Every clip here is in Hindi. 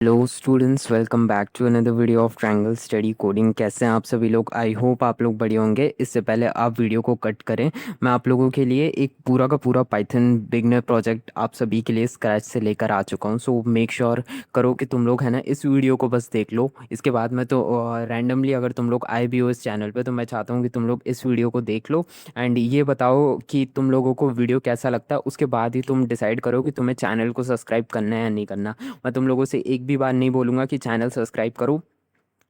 Hello students, welcome back to another video of triangle study coding. कैसे हैं आप सभी लोग? आई होप आप लोग बढ़िया होंगे। इससे पहले आप वीडियो को कट करें, मैं आप लोगों के लिए एक पूरा का पूरा पाइथन बिगनर प्रोजेक्ट आप सभी के लिए स्क्रैच से लेकर आ चुका हूं। सो मेक श्योर करो कि तुम लोग है ना इस वीडियो को बस देख लो। इसके बाद में तो रैंडमली अगर तुम लोग आए भी हो इस चैनल पर, तो मैं चाहता हूँ कि तुम लोग इस वीडियो को देख लो एंड ये बताओ कि तुम लोगों को वीडियो कैसा लगता है। उसके बाद ही तुम डिसाइड करो कि तुम्हें चैनल को सब्सक्राइब करना है या नहीं करना। मैं तुम लोगों से एक भी बार नहीं बोलूंगा कि चैनल सब्सक्राइब करो,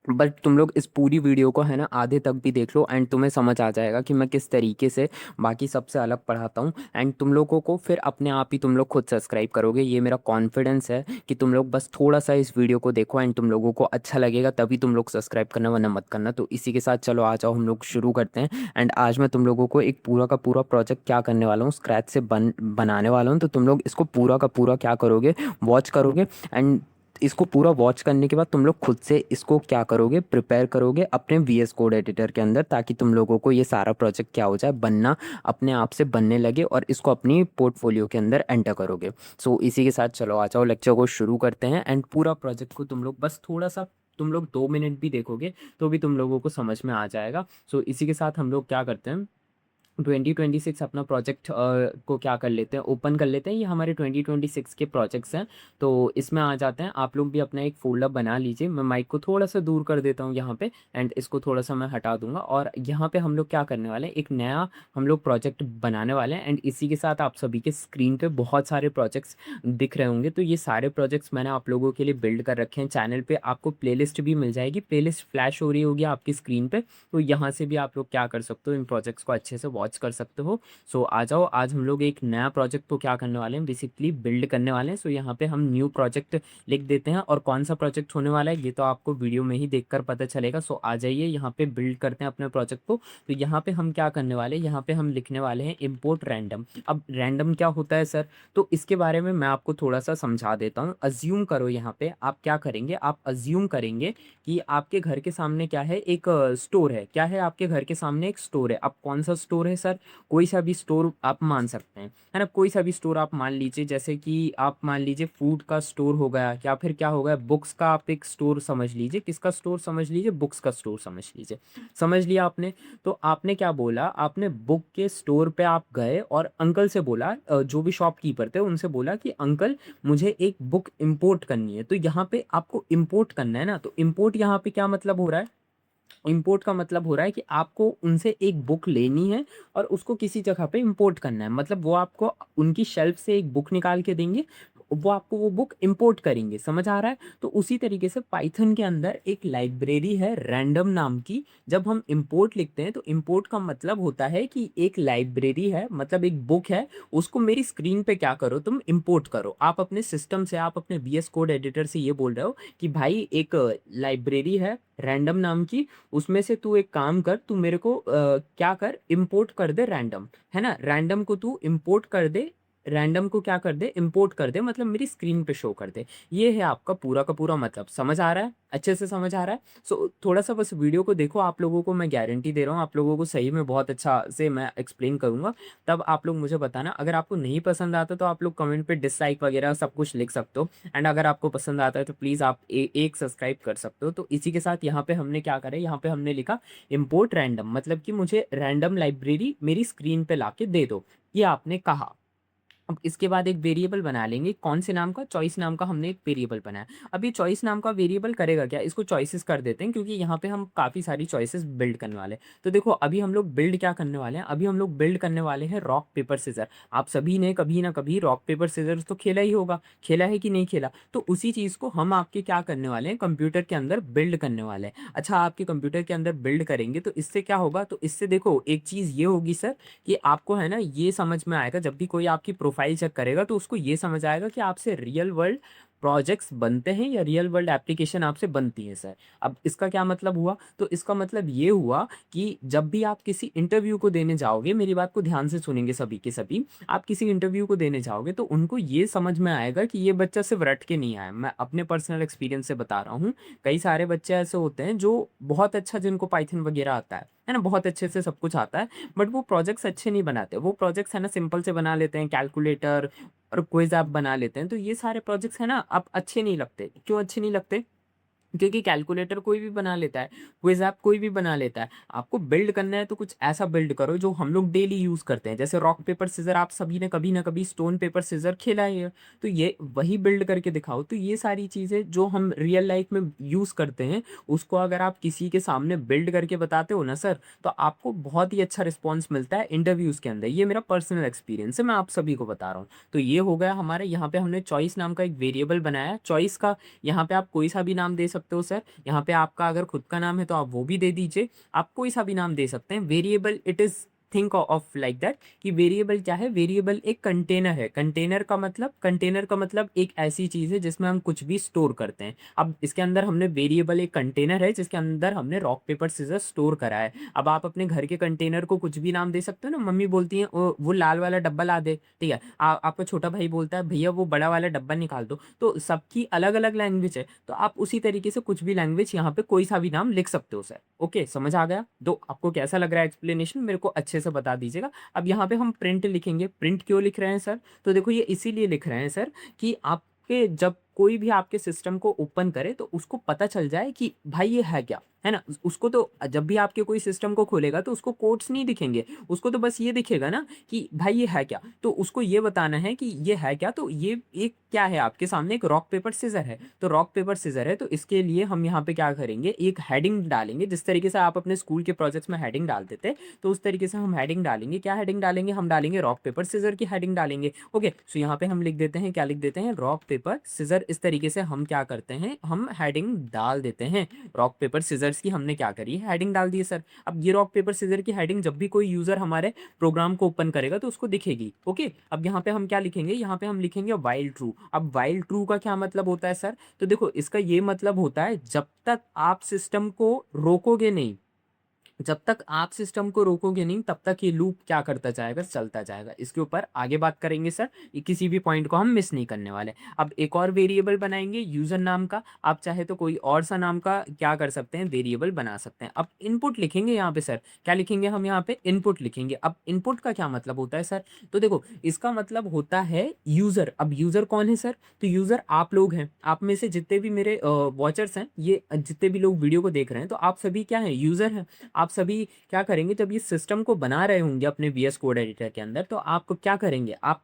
बट तुम लोग इस पूरी वीडियो को है ना आधे तक भी देख लो एंड तुम्हें समझ आ जाएगा कि मैं किस तरीके से बाकी सबसे अलग पढ़ाता हूँ। एंड तुम लोगों को फिर अपने आप ही तुम लोग खुद सब्सक्राइब करोगे, ये मेरा कॉन्फिडेंस है कि तुम लोग बस थोड़ा सा इस वीडियो को देखो एंड तुम लोगों को अच्छा लगेगा तभी तुम लोग सब्सक्राइब करना, वरना मत करना। तो इसी के साथ चलो आ जाओ, हम लोग शुरू करते हैं। एंड आज मैं तुम लोगों को एक पूरा का पूरा प्रोजेक्ट क्या करने वाला हूँ, स्क्रैच से बनाने वाला हूँ। तो तुम लोग इसको पूरा का पूरा क्या करोगे, वॉच करोगे। एंड इसको पूरा वॉच करने के बाद तुम लोग खुद से इसको क्या करोगे, प्रिपेयर करोगे अपने VS कोड एडिटर के अंदर, ताकि तुम लोगों को ये सारा प्रोजेक्ट क्या हो जाए, बनना अपने आप से बनने लगे और इसको अपनी पोर्टफोलियो के अंदर एंटर करोगे। सो इसी के साथ चलो आ जाओ, लेक्चर को शुरू करते हैं। एंड पूरा प्रोजेक्ट को तुम लोग बस थोड़ा सा, तुम लोग 2 मिनट भी देखोगे तो भी तुम लोगों को समझ में आ जाएगा। सो इसी के साथ हम लोग क्या करते हैं, 2026 अपना प्रोजेक्ट को क्या कर लेते हैं, ओपन कर लेते हैं। ये हमारे 2026 के प्रोजेक्ट्स हैं, तो इसमें आ जाते हैं। आप लोग भी अपना एक फोल्डर बना लीजिए। मैं माइक को थोड़ा सा दूर कर देता हूँ यहाँ पे, एंड इसको थोड़ा सा मैं हटा दूंगा। और यहाँ पे हम लोग क्या करने वाले हैं, एक नया हम लोग प्रोजेक्ट बनाने वाले हैं। एंड इसी के साथ आप सभी के स्क्रीन पे बहुत सारे प्रोजेक्ट्स दिख रहे होंगे। तो ये सारे प्रोजेक्ट्स मैंने आप लोगों के लिए बिल्ड कर रखे हैं। चैनल पे आपको प्लेलिस्ट भी मिल जाएगी, प्लेलिस्ट फ्लैश हो रही होगी आपकी स्क्रीन पे। तो यहाँ से भी आप लोग क्या कर सकते हो, इन प्रोजेक्ट्स को अच्छे से वॉच कर सकते हो। सो आ जाओ, आज हम लोग एक नया प्रोजेक्ट को क्या करने वाले हैं, बेसिकली बिल्ड करने वाले हैं। सो यहाँ पे हम न्यू प्रोजेक्ट लिख देते हैं, और कौन सा प्रोजेक्ट होने वाला है ये तो आपको वीडियो में ही देखकर पता चलेगा। सो आ जाइए, यहाँ पे बिल्ड करते हैं अपने प्रोजेक्ट को। तो यहाँ पे हम क्या करने वाले हैं, यहाँ पे हम लिखने वाले हैं इम्पोर्ट रैंडम। अब रैंडम क्या होता है सर, तो इसके बारे में मैं आपको थोड़ा सा समझा देता हूँ। अज्यूम करो, यहाँ पे आप क्या करेंगे, आप अज्यूम करेंगे कि आपके घर के सामने क्या है, एक स्टोर है। क्या है आपके घर के सामने, एक स्टोर है। अब कौन सा स्टोर है सर, कोई सा भी स्टोर आप मान सकते हैं, है ना। कोई सा भी स्टोर आप मान लीजिए, जैसे कि आप मान लीजिए फूड का स्टोर हो गया, या फिर क्या हो गया, बुक्स का आप एक स्टोर समझ लीजिए। किसका स्टोर समझ लीजिए, बुक्स का स्टोर समझ लीजिए। समझ लिया आपने। तो आपने क्या बोला, आपने बुक के स्टोर पे आप गए और अंकल से बोला, जो भी शॉपकीपर थे उनसे बोला कि अंकल मुझे एक बुक इंपोर्ट करनी है। तो यहाँ पे आपको इंपोर्ट करना है ना, तो इंपोर्ट यहाँ पे क्या मतलब हो रहा है, इंपोर्ट का मतलब हो रहा है कि आपको उनसे एक बुक लेनी है और उसको किसी जगह पे इंपोर्ट करना है। मतलब वो आपको उनकी शेल्फ से एक बुक निकाल के देंगे, वो आपको वो बुक इंपोर्ट करेंगे। समझ आ रहा है। तो उसी तरीके से पाइथन के अंदर एक लाइब्रेरी है रैंडम नाम की। जब हम इंपोर्ट लिखते हैं तो इंपोर्ट का मतलब होता है कि एक लाइब्रेरी है, मतलब एक बुक है, उसको मेरी स्क्रीन पे क्या करो, तुम इंपोर्ट करो। आप अपने सिस्टम से, आप अपने VS कोड एडिटर से ये बोल रहे हो कि भाई एक लाइब्रेरी है रैंडम नाम की, उसमें से तू एक काम कर, तू मेरे को क्या कर, इंपोर्ट कर दे रैंडम, है ना। रैंडम को तू इंपोर्ट कर दे, रैंडम को क्या कर दे, इंपोर्ट कर दे, मतलब मेरी स्क्रीन पे शो कर दे। ये है आपका पूरा का पूरा मतलब। समझ आ रहा है, अच्छे से समझ आ रहा है। सो थोड़ा सा बस वीडियो को देखो, आप लोगों को मैं गारंटी दे रहा हूँ, आप लोगों को सही में बहुत अच्छा से मैं एक्सप्लेन करूंगा। तब आप लोग मुझे बताना, अगर आपको नहीं पसंद आता तो आप लोग कमेंट पे डिसलाइक वगैरह सब कुछ लिख सकते हो। एंड अगर आपको पसंद आता है तो प्लीज़ आप एक सब्सक्राइब कर सकते हो। तो इसी के साथ यहाँ पे हमने क्या करा, यहाँ पे हमने लिखा इम्पोर्ट रैंडम, मतलब कि मुझे रैंडम लाइब्रेरी मेरी स्क्रीन पे लाके दे दो, ये आपने कहा। अब इसके बाद एक वेरिएबल बना लेंगे, कौन से नाम का, चॉइस नाम का हमने एक वेरिएबल बनाया। अब ये चॉइस नाम का वेरिएबल करेगा क्या, इसको चॉइसेस कर देते हैं, क्योंकि यहाँ पे हम काफ़ी सारी चॉइसेस बिल्ड करने वाले हैं। तो देखो अभी हम लोग बिल्ड क्या करने वाले हैं, अभी हम लोग बिल्ड करने वाले हैं रॉक पेपर सीजर। आप सभी ने कभी ना कभी रॉक पेपर सीजर तो खेला ही होगा, खेला है कि नहीं खेला। तो उसी चीज़ को हम आपके क्या करने वाले हैं, कंप्यूटर के अंदर बिल्ड करने वाले हैं। अच्छा, आपके कंप्यूटर के अंदर बिल्ड करेंगे तो इससे क्या होगा, तो इससे देखो एक चीज़ ये होगी सर, कि आपको है ना ये समझ में आएगा, जब भी कोई आपकी प्रोफाइल चेक करेगा तो उसको ये समझ आएगा कि आपसे रियल वर्ल्ड प्रोजेक्ट्स बनते हैं या रियल वर्ल्ड एप्लीकेशन आपसे बनती है सर। अब इसका क्या मतलब हुआ, तो इसका मतलब ये हुआ कि जब भी आप किसी इंटरव्यू को देने जाओगे, मेरी बात को ध्यान से सुनेंगे सभी के सभी, आप किसी इंटरव्यू को देने जाओगे तो उनको ये समझ में आएगा कि ये बच्चा सिर्फ रट के नहीं आया। मैं अपने पर्सनल एक्सपीरियंस से बता रहा हूँ, कई सारे बच्चे ऐसे होते हैं जो बहुत अच्छा, जिनको पाइथन वगैरह आता है है ना, बहुत अच्छे से सब कुछ आता है, बट वो प्रोजेक्ट्स अच्छे नहीं बनाते। वो प्रोजेक्ट्स है ना सिंपल से बना लेते हैं, कैलकुलेटर और क्विज ऐप बना लेते हैं। तो ये सारे प्रोजेक्ट्स है ना अब अच्छे नहीं लगते। क्यों अच्छे नहीं लगते? क्योंकि कैलकुलेटर कोई भी बना लेता है, क्विज ऐप कोई भी बना लेता है। आपको बिल्ड करना है तो कुछ ऐसा बिल्ड करो जो हम लोग डेली यूज़ करते हैं। जैसे रॉक पेपर सीज़र, आप सभी ने कभी ना कभी स्टोन पेपर सीज़र खेला ही है, तो ये वही बिल्ड करके दिखाओ। तो ये सारी चीज़ें जो हम रियल लाइफ में यूज़ करते हैं, उसको अगर आप किसी के सामने बिल्ड करके बताते हो ना सर, तो आपको बहुत ही अच्छा रिस्पॉन्स मिलता है इंटरव्यूज़ के अंदर। ये मेरा पर्सनल एक्सपीरियंस है, मैं आप सभी को बता रहा हूँ। तो ये हो गया हमारे, यहाँ पे हमने चॉइस नाम का एक वेरिएबल बनाया। चॉइस का यहाँ पे आप कोई सा भी नाम दे सकते हो सर। यहाँ पे आपका अगर खुद का नाम है तो आप वो भी दे दीजिए। आप कोई सा भी नाम दे सकते हैं। Variable it is think of like that कि वेरिएबल क्या है? वेरिएबल एक कंटेनर है। कंटेनर का मतलब एक ऐसी चीज़ है जिसमें हम कुछ भी स्टोर करते हैं। अब इसके अंदर हमने वेरिएबल एक कंटेनर है जिसके अंदर हमने रॉक पेपर सीजर स्टोर करा है। अब आप अपने घर के कंटेनर को कुछ भी नाम दे सकते हो ना। मम्मी बोलती हैं वो लाल वाला डब्बा ला दे, ठीक है। आपका छोटा भाई बोलता है भैया वो बड़ा वाला डब्बा निकाल दो। तो सबकी अलग अलग लैंग्वेज है, तो आप उसी तरीके से कुछ भी लैंग्वेज यहाँ पे कोई सा भी नाम लिख सकते हो सर। ओके, समझ आ गया? तो आपको कैसा लग रहा है एक्सप्लेनेशन, मेरे को अच्छे से बता दीजिएगा। अब यहाँ पे हम प्रिंट लिखेंगे। प्रिंट क्यों लिख रहे हैं सर? तो देखो ये इसीलिए लिख रहे हैं सर कि आपके जब कोई भी आपके सिस्टम को ओपन करे तो उसको पता चल जाए कि भाई ये है क्या, है ना। उसको तो जब भी आपके कोई सिस्टम को खोलेगा तो उसको कोड्स नहीं दिखेंगे, उसको तो बस ये दिखेगा ना कि भाई ये है क्या। तो उसको ये बताना है कि ये है क्या। तो ये एक क्या है आपके सामने? एक रॉक पेपर सीजर है। तो रॉक पेपर सीजर है, तो इसके लिए हम यहाँ पे क्या करेंगे? एक हेडिंग डालेंगे। जिस तरीके से आप अपने स्कूल के प्रोजेक्ट्स में हेडिंग डालते थे, तो उस तरीके से हम हेडिंग डालेंगे। क्या हेडिंग डालेंगे? हम डालेंगे रॉक पेपर सीजर की हेडिंग डालेंगे। ओके, सो यहाँ पे हम लिख देते हैं, क्या लिख देते हैं? Rock paper scissor. इस तरीके से हम क्या करते हैं? हम हेडिंग डाल देते हैं। रॉक पेपर सीजर्स की हमने क्या करी है? हेडिंग डाल दी है सर। अब ये रॉक पेपर सीजर की हेडिंग जब भी कोई यूजर हमारे प्रोग्राम को ओपन करेगा तो उसको दिखेगी। ओके, अब यहाँ पे हम क्या लिखेंगे? यहाँ पे हम लिखेंगे वाइल ट्रू। अब वाइल ट्रू का क्या मतलब होता है सर? तो देखो इसका ये मतलब होता है जब तक आप सिस्टम को रोकोगे नहीं, जब तक आप सिस्टम को रोकोगे नहीं तब तक ये लूप क्या करता जाएगा? चलता जाएगा। इसके ऊपर आगे बात करेंगे सर, ये किसी भी पॉइंट को हम मिस नहीं करने वाले। अब एक और वेरिएबल बनाएंगे यूजर नाम का। आप चाहे तो कोई और सा नाम का क्या कर सकते हैं? वेरिएबल बना सकते हैं। अब इनपुट लिखेंगे यहाँ पे सर। क्या लिखेंगे हम? यहाँ पे इनपुट लिखेंगे। अब इनपुट का क्या मतलब होता है सर? तो देखो इसका मतलब होता है यूजर। अब यूजर कौन है सर? तो यूजर आप लोग हैं। आप में से जितने भी मेरे वॉचर्स हैं, ये जितने भी लोग वीडियो को देख रहे हैं, तो आप सभी क्या हैं? यूजर हैं। आप सभी क्या करेंगे? जब ये सिस्टम को बना रहे होंगे अपने वीएस कोड एडिटर के अंदर, तो आपको क्या करेंगे? आप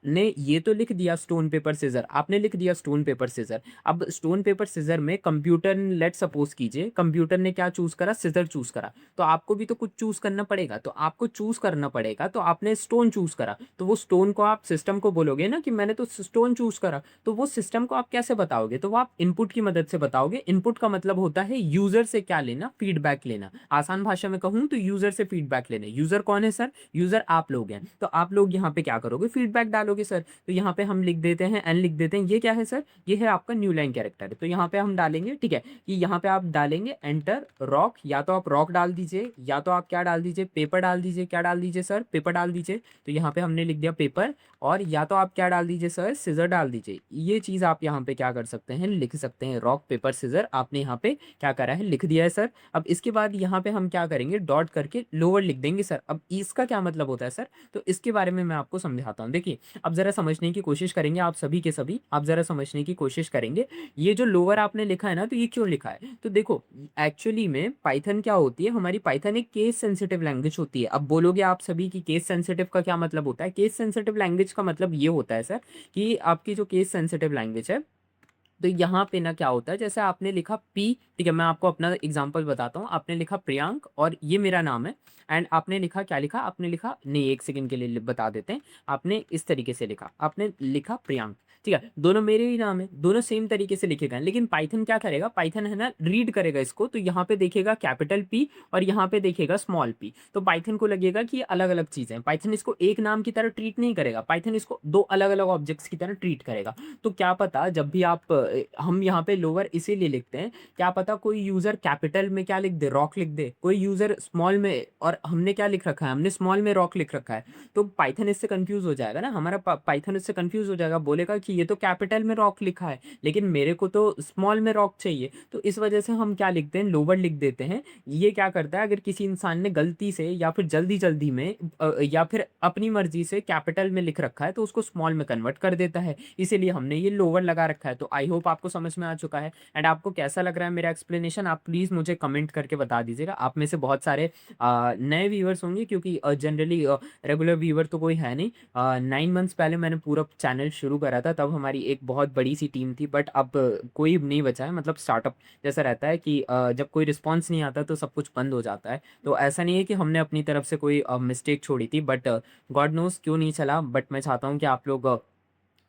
ने ये तो लिख दिया स्टोन पेपर सीजर, आपने लिख दिया स्टोन पेपर सीजर। अब स्टोन पेपर सीजर में कंप्यूटर, लेट सपोज कीजिए कंप्यूटर ने क्या चूज करा? सीजर चूज करा। तो आपको भी तो कुछ चूज करना पड़ेगा, तो आपको चूज करना पड़ेगा। तो आपने स्टोन चूज करा, तो वो स्टोन को आप सिस्टम को बोलोगे ना कि मैंने तो स्टोन चूज करा। तो वो सिस्टम को आप कैसे बताओगे? तो वो आप इनपुट की मदद से बताओगे। इनपुट का मतलब होता है यूजर से क्या लेना? फीडबैक लेना। आसान भाषा में कहूँ तो यूजर से फीडबैक लेने। यूजर कौन है सर? यूजर आप लोग हैं। तो आप लोग यहाँ पे क्या करोगे? फीडबैक डालोगे सर। तो यहाँ पे हम लिख देते हैं एन, लिख देते हैं। ये क्या है सर? ये है आपका न्यू लाइन कैरेक्टर। तो यहाँ पे हम डालेंगे, ठीक है, कि यहाँ पे आप डालेंगे एंटर रॉक। या तो आप रॉक डाल दीजिए, या तो आप क्या डाल दीजिए? पेपर डाल दीजिए। क्या डाल दीजिए सर? पेपर डाल दीजिए। तो यहाँ पे हमने लिख दिया पेपर। और या तो आप क्या डाल दीजिए सर? सीजर डाल दीजिए। ये चीज़ आप यहाँ पे क्या कर सकते हैं? लिख सकते हैं रॉक पेपर सीजर। आपने यहाँ पे क्या करा है? लिख दिया है सर। अब इसके बाद यहाँ पे हम क्या करेंगे? डॉट करके लोअर लिख देंगे सर। अब इसका क्या मतलब होता है सर? तो इसके बारे में मैं आपको समझाता हूँ। देखिए अब जरा समझने की कोशिश करेंगे, आप सभी के सभी आप जरा समझने की कोशिश करेंगे। ये जो लोअर आपने लिखा है ना, तो ये क्यों लिखा है? तो देखो एक्चुअली में पाइथन क्या होती है? हमारी पाइथन एक केस सेंसिटिव लैंग्वेज होती है। अब बोलोगे आप सभी की केस सेंसिटिव का क्या मतलब होता है? केस सेंसिटिव लैंग्वेज का मतलब ये होता है सर कि आपकी जो केस सेंसिटिव लैंग्वेज है, तो यहाँ पे ना क्या होता है? जैसे आपने लिखा पी, ठीक है, मैं आपको अपना एग्जांपल बताता हूँ। आपने लिखा प्रियांक और ये मेरा नाम है। एंड आपने लिखा, क्या लिखा? आपने लिखा, नहीं एक सेकंड के लिए बता देते हैं। आपने इस तरीके से लिखा, आपने लिखा प्रियांक, ठीक है। दोनों मेरे ही नाम है, दोनों सेम तरीके से लिखे गए। लेकिन पाइथन क्या करेगा? पाइथन है ना रीड करेगा इसको, तो यहाँ पे देखेगा कैपिटल पी और यहाँ पे देखेगा स्मॉल पी। तो पाइथन को लगेगा कि ये अलग अलग चीज़ें हैं। पाइथन इसको एक नाम की तरह ट्रीट नहीं करेगा, पाइथन इसको दो अलग अलग ऑब्जेक्ट्स की तरह ट्रीट करेगा। तो क्या पता जब भी आप हम यहाँ पे लोअर इसीलिए लिखते हैं, क्या पता कोई यूजर कैपिटल में क्या लिख दे? रॉक लिख दे। कोई यूजर स्मॉल में, और हमने क्या लिख रखा है? हमने स्मॉल में रॉक लिख रखा है। तो पाइथन इससे कंफ्यूज हो जाएगा ना, हमारा पाइथन इससे कंफ्यूज हो जाएगा, बोलेगा कि ये तो कैपिटल में रॉक लिखा है, लेकिन मेरे को तो स्मॉल में रॉक चाहिए। तो इस वजह से हम क्या लिखते हैं, लोअर लिख देते हैं। ये क्या करता है, अगर किसी इंसान ने गलती से या फिर जल्दी-जल्दी में या फिर अपनी मर्ज़ी से कैपिटल में लिख रखा है, तो उसको स्मॉल में कन्वर्ट कर देता है। इसीलिए हमने ये लोअर लगा रखा है। तो आई होप आपको समझ में आ चुका है। एंड आपको कैसा लग रहा है मेरा एक्सप्लेनेशन, आप प्लीज़ मुझे कमेंट करके बता दीजिएगा। आप में से बहुत सारे नए व्यूअर्स होंगे, क्योंकि जनरली रेगुलर व्यूअर तो कोई है नहीं। 9 मंथ्स पहले मैंने पूरा चैनल शुरू करा था, तब हमारी एक बहुत बड़ी सी टीम थी, बट अब कोई नहीं बचा है। मतलब स्टार्टअप जैसा रहता है कि जब कोई रिस्पॉन्स नहीं आता तो सब कुछ बंद हो जाता है। तो ऐसा नहीं है कि हमने अपनी तरफ से कोई मिस्टेक छोड़ी थी, बट गॉड नोज़ क्यों नहीं चला। बट मैं चाहता हूँ कि आप लोग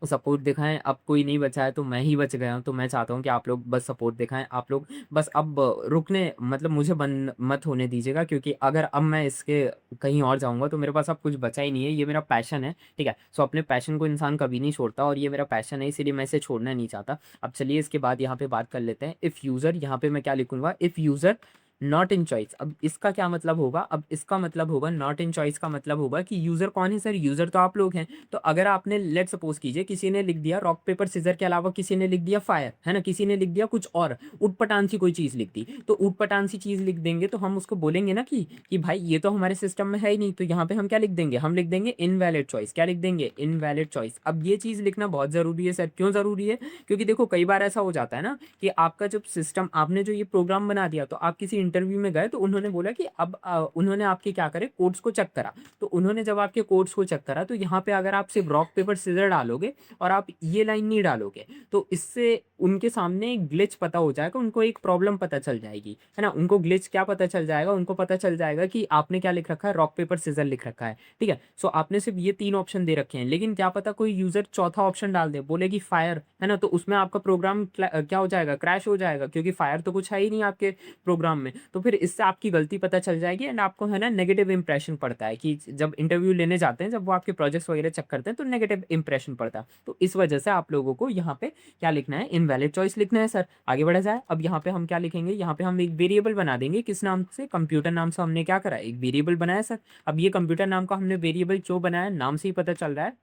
सपोर्ट दिखाएँ। अब कोई नहीं बचा है तो मैं ही बच गया हूँ, तो मैं चाहता हूँ कि आप लोग बस सपोर्ट दिखाएँ। आप लोग बस अब रुकने मतलब मुझे बंद मत होने दीजिएगा, क्योंकि अगर अब मैं इसके कहीं और जाऊँगा तो मेरे पास अब कुछ बचा ही नहीं है। ये मेरा पैशन है, ठीक है? सो अपने पैशन को इंसान कभी नहीं छोड़ता, और ये मेरा पैशन है, इसीलिए मैं इसे छोड़ना नहीं चाहता। अब चलिए इसके बाद यहाँ पे बात कर लेते हैं। इफ यूज़र, यहाँ पे मैं क्या लिखूँगा, if user not in choice. अब इसका क्या मतलब होगा, अब इसका मतलब होगा, नॉट इन चॉइस का मतलब होगा कि यूज़र कौन है सर? यूज़र तो आप लोग हैं। तो अगर आपने लेट्स सपोज़ कीजिए किसी ने लिख दिया रॉक पेपर सीज़र के अलावा किसी ने लिख दिया फायर, है ना? किसी ने लिख दिया कुछ और, ऊट-पटांग सी कोई चीज़ लिख दी। तो ऊट-पटांग सी चीज़ लिख देंगे तो हम उसको बोलेंगे ना कि भाई ये तो हमारे सिस्टम में है ही नहीं। तो यहाँ पे हम क्या लिख देंगे? हम लिख देंगे इनवैलिड चॉइस। क्या लिख देंगे? Invalid choice. अब ये चीज़ लिखना बहुत ज़रूरी है सर। क्यों ज़रूरी है? क्योंकि देखो कई बार ऐसा हो जाता है ना कि आपका जब सिस्टम, आपने जो ये प्रोग्राम बना दिया, तो आप किसी इंटरव्यू में गए तो उन्होंने बोला कि अब उन्होंने आपके क्या करे, कोड्स को चेक करा। तो उन्होंने जब आपके कोड्स को चेक करा, तो यहाँ पे अगर आप सिर्फ रॉक पेपर सीजर डालोगे और आप ये लाइन नहीं डालोगे, तो इससे उनके सामने एक ग्लिच पता हो जाएगा, उनको एक प्रॉब्लम पता चल जाएगी, है ना? उनको ग्लिच क्या पता चल जाएगा, उनको पता चल जाएगा कि आपने क्या लिख रखा है, रॉक पेपर सीजर लिख रखा है, ठीक है? सो आपने सिर्फ ये 3 ऑप्शन दे रखे हैं, लेकिन क्या पता कोई यूज़र चौथा ऑप्शन डाल दे, बोले कि फायर, है ना? तो उसमें आपका प्रोग्राम क्या हो जाएगा, क्रैश हो जाएगा, क्योंकि फायर तो कुछ है ही नहीं आपके प्रोग्राम में। तो फिर इससे आपकी गलती पता चल जाएगी, एंड आपको है ना नेगेटिव इंप्रेशन पड़ता है कि जब इंटरव्यू लेने जाते हैं, जब वो आपके प्रोजेक्ट्स वगैरह चेक करते हैं, तो नेगेटिव इंप्रेशन पड़ता है। तो इस वजह से आप लोगों को यहाँ पे क्या लिखना है, इनवैलिड चॉइस लिखना है सर। आगे बढ़ा जाए। अब यहाँ पे हम क्या लिखेंगे, यहाँ पे हम एक वेरिएबल बना देंगे। किस नाम से? कंप्यूटर नाम से हमने क्या करा, एक वेरिएबल बनाया सर। अब ये कंप्यूटर नाम का हमने वेरिएबल क्यों बनाया, नाम से ही पता चल रहा है।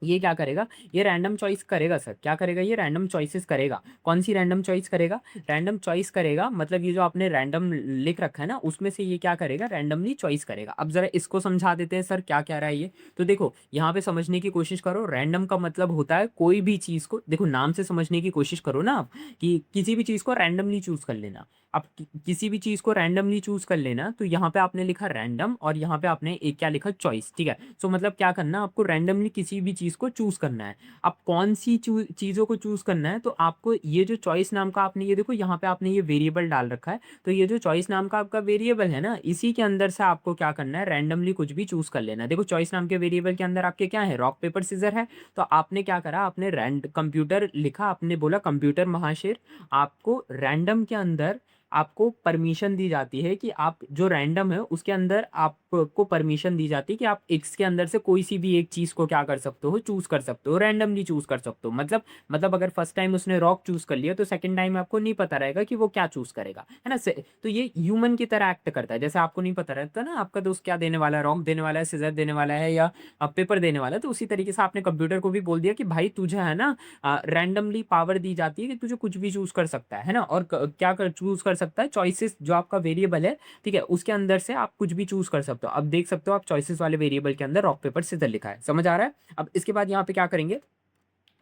ये क्या करेगा, ये रैंडम चॉइस करेगा सर। क्या करेगा, ये रैंडम चॉइसेस करेगा। कौन सी रैंडम चॉइस करेगा? रैंडम चॉइस करेगा, मतलब ये जो आपने रैंडम लिख रखा है ना, उसमें से ये क्या करेगा, रैंडमली चॉइस करेगा। अब जरा इसको समझा देते हैं सर, क्या कह रहा है ये। तो देखो यहाँ पे समझने की कोशिश करो। रैंडम का मतलब होता है कोई भी चीज़ को, देखो नाम से समझने की कोशिश करो ना आप, कि किसी भी चीज़ को रैंडमली चूज कर लेना। अब किसी भी चीज़ को रैंडमली चूज कर लेना, तो यहाँ पे आपने लिखा रैंडम, और यहाँ पे आपने एक क्या लिखा, चॉइस, ठीक है? सो मतलब क्या करना, आपको रैंडमली किसी भी चीज़ को चूज करना है। अब कौन सी चीज़ों को चूज करना है, तो आपको ये जो चॉइस नाम का, आपने ये देखो यहाँ पे आपने ये वेरिएबल डाल रखा है, तो ये जो चॉइस नाम का आपका वेरिएबल है ना, इसी के अंदर से आपको क्या करना है, रैंडमली कुछ भी चूज कर लेना है। देखो चॉइस नाम के वेरिएबल के अंदर आपके क्या है, रॉक पेपर सीजर है। तो आपने क्या करा, आपने रैंड कंप्यूटर लिखा, आपने बोला कंप्यूटर महाशय, आपको रैंडम के अंदर आपको परमिशन दी जाती है कि आप जो रैंडम है उसके अंदर आपको परमिशन दी जाती है कि आप एक्स के अंदर से कोई सी भी एक चीज़ को क्या कर सकते हो, चूज़ कर सकते हो, रैंडमली चूज़ कर सकते हो। मतलब अगर फर्स्ट टाइम उसने रॉक चूज़ कर लिया, तो सेकंड टाइम आपको नहीं पता रहेगा कि वो क्या चूज़ करेगा, है ना? तो ये ह्यूमन की तरह एक्ट करता है। जैसे आपको नहीं पता रहता ना आपका दोस्त क्या देने वाला है, रॉक देने वाला है, सीजर देने वाला है, या पेपर देने वाला है, तो उसी तरीके से आपने कंप्यूटर को भी बोल दिया कि भाई तुझे है ना रैंडमली पावर दी जाती है कि तुझे कुछ भी चूज़ कर सकता है ना? और क्या कर चूज़ कर सकता है, चॉइसेस जो आपका वेरिएबल है, ठीक है, उसके अंदर से आप कुछ भी चूज़ कर सकते हो। अब देख सकते हो आप चॉइसेस वाले वेरिएबल के अंदर रॉक पेपर सीजर लिखा है। समझ आ रहा है? अब इसके बाद यहाँ पे क्या करेंगे,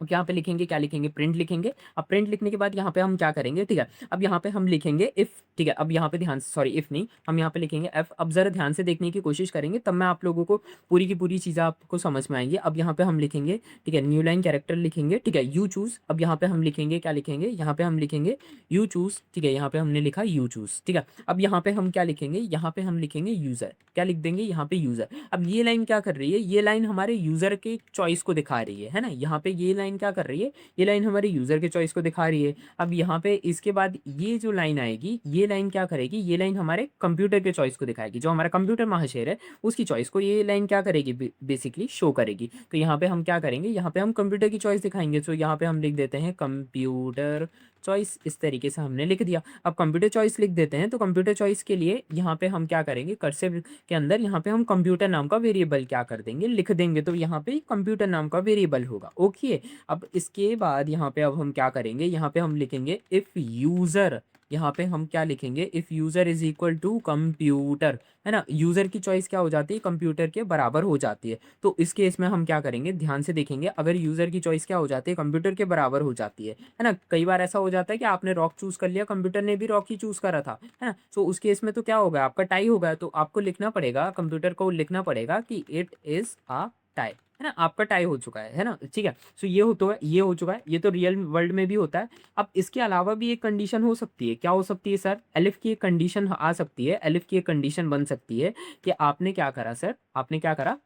अब यहाँ पे लिखेंगे, क्या लिखेंगे, प्रिंट लिखेंगे। अब प्रिंट लिखने के बाद यहाँ पे हम क्या करेंगे, ठीक है, अब यहाँ पे हम लिखेंगे इफ़, ठीक है। अब यहाँ पे ध्यान से, सॉरी इफ़ नहीं, हम यहाँ पे लिखेंगे एफ। अब ज़रा ध्यान से देखने की कोशिश करेंगे, तब मैं आप लोगों को पूरी की पूरी चीज़ें आपको समझ में आएंगी। अब यहाँ पे हम लिखेंगे, ठीक है, न्यू लाइन कैरेक्टर लिखेंगे, ठीक है, यू चूज़। अब यहाँ पे हम लिखेंगे, क्या लिखेंगे, यहाँ पे हम लिखेंगे यू चूज़, ठीक है, यहाँ पे हमने लिखा यू चूज़, ठीक है। अब यहाँ पे हम क्या लिखेंगे, यहाँ पे हम लिखेंगे यूज़र। क्या लिख देंगे, यहाँ पे यूज़र। अब ये लाइन क्या कर रही है, ये लाइन हमारे यूज़र के चॉइस को दिखा रही है ना? यहाँ पे ये लाइन क्या कर रही है, ये लाइन हमारे यूज़र के चॉइस को दिखा रही है। अब यहाँ पे इसके बाद ये जो लाइन आएगी, ये लाइन क्या करेगी, ये लाइन हमारे कंप्यूटर के चॉइस को दिखाएगी। जो हमारा कंप्यूटर महाशय है उसकी चॉइस को ये लाइन क्या करेगी, बेसिकली शो करेगी। तो यहाँ पे हम क्या करेंगे, यहाँ पे हम कंप्यूटर की चॉइस दिखाएंगे। तो यहाँ पे हम लिख देते हैं कंप्यूटर चॉइस, इस तरीके से हमने लिख दिया। अब कंप्यूटर चॉइस लिख देते हैं, तो कंप्यूटर चॉइस के लिए यहाँ पे हम क्या करेंगे, कर्सिव के अंदर यहाँ पे हम कंप्यूटर नाम का वेरिएबल क्या कर देंगे, लिख देंगे, तो यहाँ पे कंप्यूटर नाम का वेरिएबल होगा। ओके, अब इसके बाद यहाँ पे अब हम क्या करेंगे, यहाँ पे हम लिखेंगे इफ यूजर, यहाँ पे हम क्या लिखेंगे, if user is equal to computer, है ना। यूजर की चॉइस क्या हो जाती है, कंप्यूटर के बराबर हो जाती है। तो इस केस में हम क्या करेंगे, ध्यान से देखेंगे, अगर यूजर की चॉइस क्या हो जाती है, कंप्यूटर के बराबर हो जाती है ना। कई बार ऐसा हो जाता है कि आपने रॉक चूज कर लिया, कंप्यूटर ने भी रॉक ही चूज करा था, है ना। तो उस केस में तो क्या होगा, आपका टाई होगा। तो आपको लिखना पड़ेगा, कंप्यूटर को लिखना पड़ेगा कि इट इज अ टाई, है ना, आपका टाई हो चुका है ना, ठीक है। सो ये हो, तो ये हो चुका है, ये तो रियल वर्ल्ड में भी होता है। अब इसके अलावा भी एक कंडीशन हो सकती है, क्या हो सकती है सर, एलिफ की एक कंडीशन आ सकती है, एलिफ की एक कंडीशन बन सकती है कि आपने क्या करा सर, आपने क्या करा,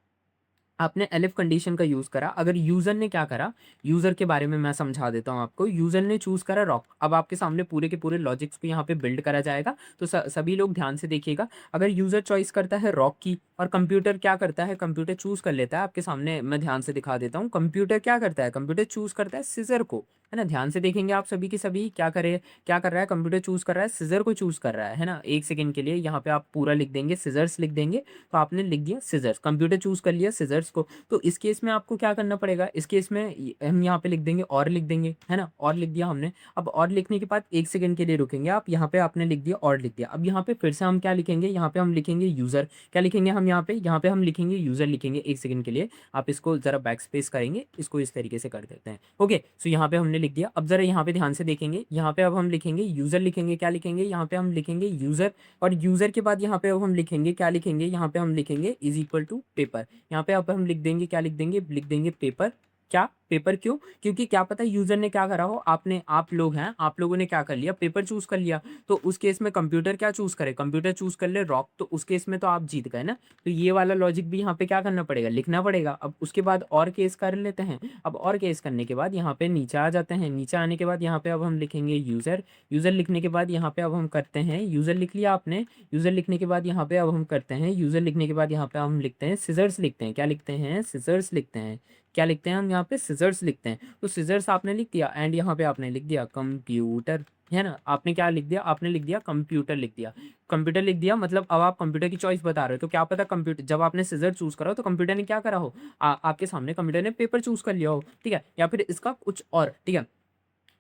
आपने एलिफ कंडीशन का यूज करा। अगर यूजर ने क्या करा, यूजर के बारे में मैं समझा देता हूं आपको। यूजर ने चूज करा रॉक। अब आपके सामने पूरे के पूरे लॉजिक्स को यहाँ पे बिल्ड करा जाएगा, तो सभी लोग ध्यान से देखिएगा। अगर यूजर चॉइस करता है रॉक की, और कंप्यूटर क्या करता है, कंप्यूटर चूज कर लेता है, आपके सामने मैं ध्यान से दिखा देता हूँ, कंप्यूटर क्या करता है, कंप्यूटर चूज करता है सीजर को, है ना। ध्यान से देखेंगे आप सभी के सभी, क्या करे, क्या कर रहा है, कंप्यूटर चूज कर रहा है, सीजर को चूज कर रहा है ना। एक सेकंड के लिए यहाँ पे आप पूरा लिख देंगे, सीजर्स लिख देंगे, तो आपने लिख दिया सीजर्स, कंप्यूटर चूज कर लिया सीजर्स को। तो इस केस में आपको क्या करना पड़ेगा, इस केस में हम यहाँ पे लिख देंगे और लिख देंगे, है ना, और लिख दिया हमने। अब और लिखने के बाद एक सेकंड के लिए रुकेंगे आप, यहाँ पे आपने लिख दिया और लिख दिया। अब यहाँ पे फिर से हम क्या लिखेंगे, यहाँ पे हम लिखेंगे यूजर, क्या लिखेंगे हम यहाँ पे हम लिखेंगे यूजर लिखेंगे। एक सेकंड के लिए आप इसको जरा बैक स्पेस करेंगे, इसको इस तरीके से कर देते हैं। ओके, सो यहाँ पे हमने लिख दिया। अब जरा यहाँ पे ध्यान से देखेंगे, यहाँ पे अब हम लिखेंगे यूजर, लिखेंगे क्या लिखेंगे, यहाँ पे हम लिखेंगे यूजर, और यूजर के बाद यहाँ पे अब हम लिखेंगे क्या लिखेंगे, यहाँ पे हम लिखेंगे इज इक्वल टू पेपर। यहाँ पे अब हम लिख देंगे क्या लिख देंगे, लिख देंगे पेपर। क्या पेपर, क्यों, क्योंकि क्या पता यूजर ने क्या करा हो, आपने, आप लोग हैं, आप लोगों ने क्या कर लिया, पेपर चूज कर लिया। तो उस केस में कंप्यूटर क्या चूज करे, कंप्यूटर चूज कर ले रॉक, तो उस केस में तो आप जीत गए ना। तो ये वाला लॉजिक भी यहाँ पे क्या करना पड़ेगा, लिखना पड़ेगा। अब उसके बाद और केस कर लेते हैं। अब और केस करने के बाद यहाँ पे नीचे आ जाते हैं, नीचे आने के बाद यहाँ पे अब हम लिखेंगे यूजर, यूजर लिखने के बाद यहाँ पे अब हम करते हैं, यूजर लिख लिया आपने, यूजर लिखने के बाद यहाँ पे अब हम करते हैं, यूजर लिखने के बाद यहाँ पे हम लिखते हैं सिजर्स, लिखते हैं क्या लिखते हैं, सिजर्स लिखते हैं, क्या लिखते हैं हम यहाँ पे, सिजर्स लिखते हैं। तो सिजर्स आपने लिख दिया, एंड यहाँ पे आपने लिख दिया कंप्यूटर, है ना। आपने क्या लिख दिया, आपने लिख दिया कंप्यूटर, लिख दिया कंप्यूटर, लिख दिया। मतलब अब आप कंप्यूटर की चॉइस बता रहे हो, तो क्या पता कंप्यूटर, जब आपने सिजर चूज करा हो तो कंप्यूटर ने क्या करा हो, आपके सामने कंप्यूटर ने पेपर चूज कर लिया हो, ठीक है, या फिर इसका कुछ और, ठीक है।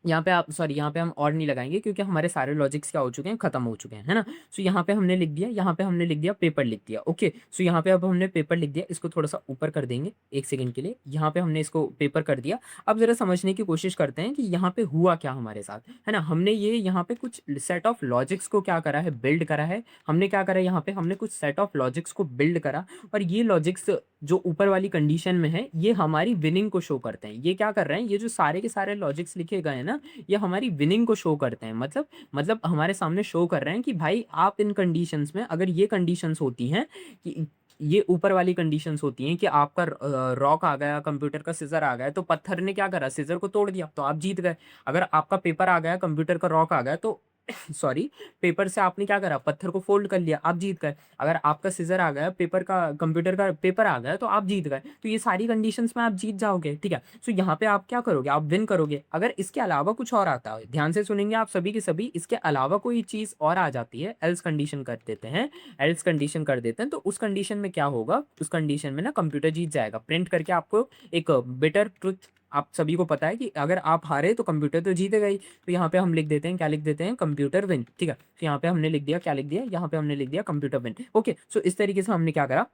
यहाँ पे आप, सॉरी, यहाँ पे हम और नहीं लगाएंगे क्योंकि हमारे सारे लॉजिक्स क्या हो चुके हैं, खत्म हो चुके हैं, है ना। सो यहाँ पे हमने लिख दिया, यहाँ पे हमने लिख दिया पेपर, लिख दिया। ओके, सो यहाँ पे अब हमने पेपर लिख दिया, इसको थोड़ा सा ऊपर कर देंगे एक सेकंड के लिए। यहाँ पे हमने इसको पेपर कर दिया। अब जरा समझने की कोशिश करते हैं कि यहाँ पे हुआ क्या हमारे साथ, है ना। हमने ये यहाँ पे कुछ सेट ऑफ लॉजिक्स को क्या करा है, बिल्ड करा है। हमने क्या करा, यहाँ पे हमने कुछ सेट ऑफ लॉजिक्स को बिल्ड करा, और ये लॉजिक्स जो ऊपर वाली कंडीशन में है, ये हमारी विनिंग को शो करते हैं। ये क्या कर रहे हैं, ये जो सारे के सारे लॉजिक्स लिखे गए हैं ना, ये हमारी विनिंग को शो करते हैं। मतलब हमारे सामने शो कर रहे हैं कि भाई आप इन कंडीशंस में, अगर ये कंडीशंस होती हैं कि ये ऊपर वाली कंडीशंस होती हैं कि आपका रॉक आ गया, कंप्यूटर का सीजर आ गया, तो पत्थर ने क्या करा, सीजर को तोड़ दिया, तो आप जीत गए। अगर आपका पेपर आ गया, कंप्यूटर का रॉक आ गया, तो सॉरी, पेपर से आपने क्या करा, पत्थर को फोल्ड कर लिया, आप जीत गए। अगर आपका सीजर आ गया, पेपर का, कंप्यूटर का पेपर आ गया, तो आप जीत गए। तो ये सारी कंडीशंस में आप जीत जाओगे, ठीक है। सो यहाँ पे आप क्या करोगे, आप विन करोगे। अगर इसके अलावा कुछ और आता है, ध्यान से सुनेंगे आप सभी के सभी, इसके अलावा कोई चीज और आ जाती है, एल्स कंडीशन कर देते हैं, एल्स कंडीशन कर देते हैं, तो उस कंडीशन में क्या होगा, उस कंडीशन में ना कंप्यूटर जीत जाएगा। प्रिंट करके आपको एक बेटर ट्रुथ, आप सभी को पता है कि अगर आप हारे तो कंप्यूटर तो जीतेगा ही। तो यहाँ पे हम लिख देते हैं, क्या लिख देते हैं, कंप्यूटर विन, ठीक है। तो यहाँ पे हमने लिख दिया, क्या लिख दिया, यहाँ पे हमने लिख दिया कंप्यूटर विन। ओके, सो इस तरीके से हमने क्या करा,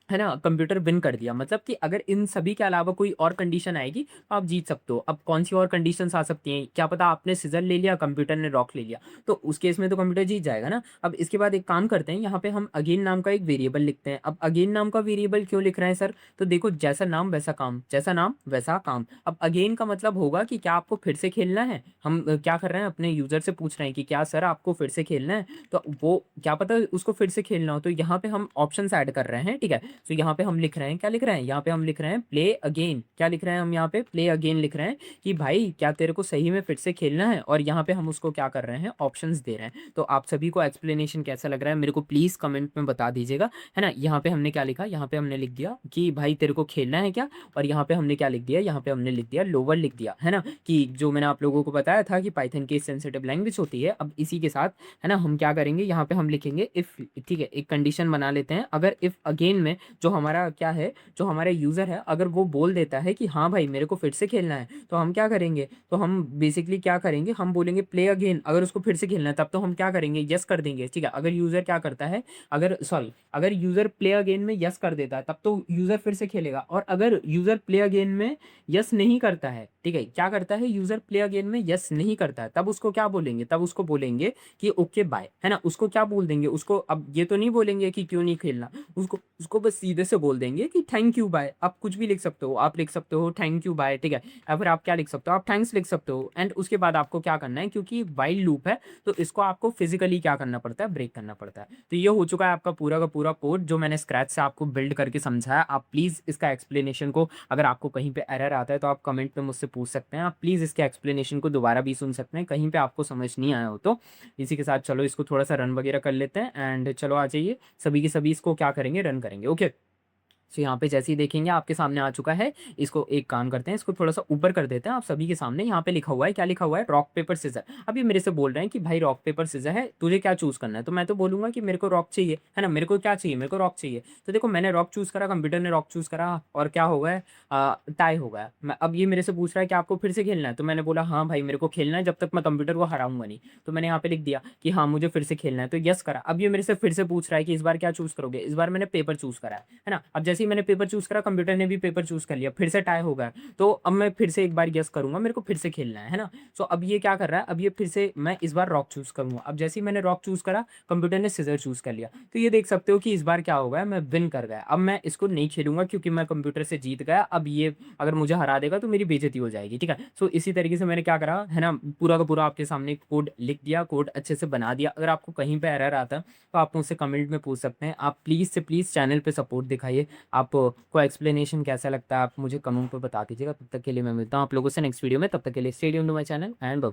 है ना, कंप्यूटर विन कर दिया। मतलब कि अगर इन सभी के अलावा कोई और कंडीशन आएगी तो आप जीत सकते हो। अब कौन सी और कंडीशंस आ सकती हैं, क्या पता आपने सीजर ले लिया, कंप्यूटर ने रॉक ले लिया, तो उस केस में तो कंप्यूटर जीत जाएगा ना। अब इसके बाद एक काम करते हैं, यहाँ पे हम अगेन नाम का एक वेरिएबल लिखते हैं। अब अगेन नाम का वेरिएबल क्यों लिख रहे हैं सर, तो देखो, जैसा नाम वैसा काम, जैसा नाम वैसा काम। अब अगेन का मतलब होगा कि क्या आपको फिर से खेलना है। हम क्या कर रहे हैं, अपने यूजर से पूछ रहे हैं कि क्या सर आपको फिर से खेलना है, तो वो क्या पता उसको फिर से खेलना हो, तो यहाँ पे हम ऑप्शन ऐड कर रहे हैं, ठीक है। सो यहाँ पे हम लिख रहे हैं, क्या लिख रहे हैं यहाँ पे हम लिख रहे हैं प्ले अगेन। क्या लिख रहे हैं हम यहाँ पे? प्ले अगेन लिख रहे हैं कि भाई क्या तेरे को सही में फिर से खेलना है, और यहाँ पे हम उसको क्या कर रहे हैं, ऑप्शंस दे रहे हैं। तो आप सभी को एक्सप्लेनेशन कैसा लग रहा है मेरे को प्लीज़ कमेंट में बता दीजिएगा, है ना। यहाँ पे हमने क्या लिखा, यहाँ पे हमने लिख दिया कि भाई तेरे को खेलना है क्या, और यहाँ पे हमने क्या लिख दिया, यहाँ पे हमने लिख दिया लोअर लिख दिया, है ना, कि जो मैंने आप लोगों को बताया था कि पाइथन की सेंसिटिव लैंग्वेज होती है। अब इसी के साथ, है ना, हम क्या करेंगे, यहाँ पे हम लिखेंगे इफ़, ठीक है, एक कंडीशन बना लेते हैं। अगर इफ़ अगेन में जो हमारा क्या है, जो हमारा यूज़र है, अगर वो बोल देता है कि हाँ भाई मेरे को फिर से खेलना है, तो हम क्या करेंगे, तो हम बेसिकली क्या करेंगे, हम बोलेंगे प्ले अगेन। अगर उसको फिर से खेलना है तब तो हम क्या करेंगे, यस कर देंगे, ठीक है। अगर यूज़र क्या करता है, अगर सॉरी, अगर यूज़र प्ले अगेन में यस कर देता है तब तो यूज़र फिर से खेलेगा। और अगर यूज़र प्ले अगेन में यस नहीं करता है, ठीक है, क्या करता है, यूज़र प्ले अगेन में यस नहीं करता है, तब उसको क्या बोलेंगे, तब उसको बोलेंगे कि ओके बाय, है ना। उसको क्या बोल देंगे, उसको अब ये तो नहीं बोलेंगे कि क्यों नहीं खेलना, उसको उसको बस सीधे से बोल देंगे कि थैंक यू बाय। आप कुछ भी लिख सकते हो, आप लिख सकते हो थैंक यू बाय, ठीक है, या फिर आप क्या लिख सकते हो, आप थैंक्स लिख सकते हो। एंड उसके बाद आपको क्या करना है, क्योंकि वाइल लूप है तो इसको आपको फिजिकली क्या करना पड़ता है, ब्रेक करना पड़ता है। तो ये हो चुका है आपका पूरा का पूरा कोड जो मैंने स्क्रैच से आपको बिल्ड करके समझाया। आप प्लीज़ इसका एक्सप्लेनेशन को, अगर आपको कहीं पे एरर आता है तो आप कमेंट में मुझसे पूछ सकते हैं। आप प्लीज़ इसके एक्सप्लेनेशन को दोबारा भी सुन सकते हैं, कहीं पे आपको समझ नहीं आया हो तो। इसी के साथ चलो इसको थोड़ा सा रन वगैरह कर लेते हैं, एंड चलो आ जाइए सभी के सभी इसको क्या करेंगे, रन करेंगे। ओके, सो यहाँ पे जैसे ही देखेंगे आपके सामने आ चुका है। इसको एक काम करते हैं, इसको थोड़ा सा ऊपर कर देते हैं आप सभी के सामने। यहाँ पे लिखा हुआ है, क्या लिखा हुआ है, रॉक पेपर सीजर। अब ये मेरे से बोल रहे हैं कि भाई रॉक पेपर सीजर है, तुझे क्या चूज करना है। तो मैं तो बोलूंगा कि मेरे को रॉक चाहिए, है ना, मेरे को क्या चाहिए, मेरे को रॉक चाहिए। तो देखो मैंने रॉक चूज करा, कंप्यूटर ने रॉक चूज करा, और क्या हो गया, टाई हो गया। अब ये मेरे से पूछ रहा है कि आपको फिर से खेलना है, तो मैंने बोला हाँ भाई मेरे को खेलना है, जब तक मैं कंप्यूटर को हराऊंगा नहीं। तो मैंने यहाँ पे लिख दिया कि हाँ मुझे फिर से खेलना है, तो यस करा। अब ये मेरे से फिर से पूछ रहा है कि इस बार क्या चूज करोगे। इस बार मैंने पेपर चूज करा है ना। अब जैसे ही मैंने पेपर चूज करा, कंप्यूटर ने भी पेपर चूज कर लिया, फिर से टाई हो गया। तो अब मैं फिर से एक बार यस करूंगा, मेरे को फिर से खेलना है ना। सो अब ये क्या कर रहा है, अब ये फिर से मैं इस बार रॉक चूज करूंगा। अब जैसे ही मैंने रॉक चूज करा, कंप्यूटर ने सीजर चूज कर लिया। तो ये देख सकते हो कि इस बार क्या हो गया, मैं विन कर गया। अब मैं इसको नहीं खेलूंगा क्योंकि मैं कंप्यूटर से जीत गया। अब ये अगर मुझे हरा देगा तो मेरी बेइज्जती हो जाएगी, ठीक है। सो इसी तरीके से मैंने क्या करा है ना, पूरा का पूरा आपके सामने कोड लिख दिया, कोड अच्छे से बना दिया। अगर आपको कहीं पे एरर आता है तो आप मुझसे कमेंट में पूछ सकते हैं। आप प्लीज़ से प्लीज़ चैनल पे सपोर्ट दिखाइए। आपको एक्सप्लेनेशन कैसा लगता है आप मुझे कमेंट पे बता दीजिएगा। तब तक के लिए मैं मिलता हूँ आप लोगों से नेक्स्ट वीडियो में। तब तक के लिए stay tuned to my channel and bye bye.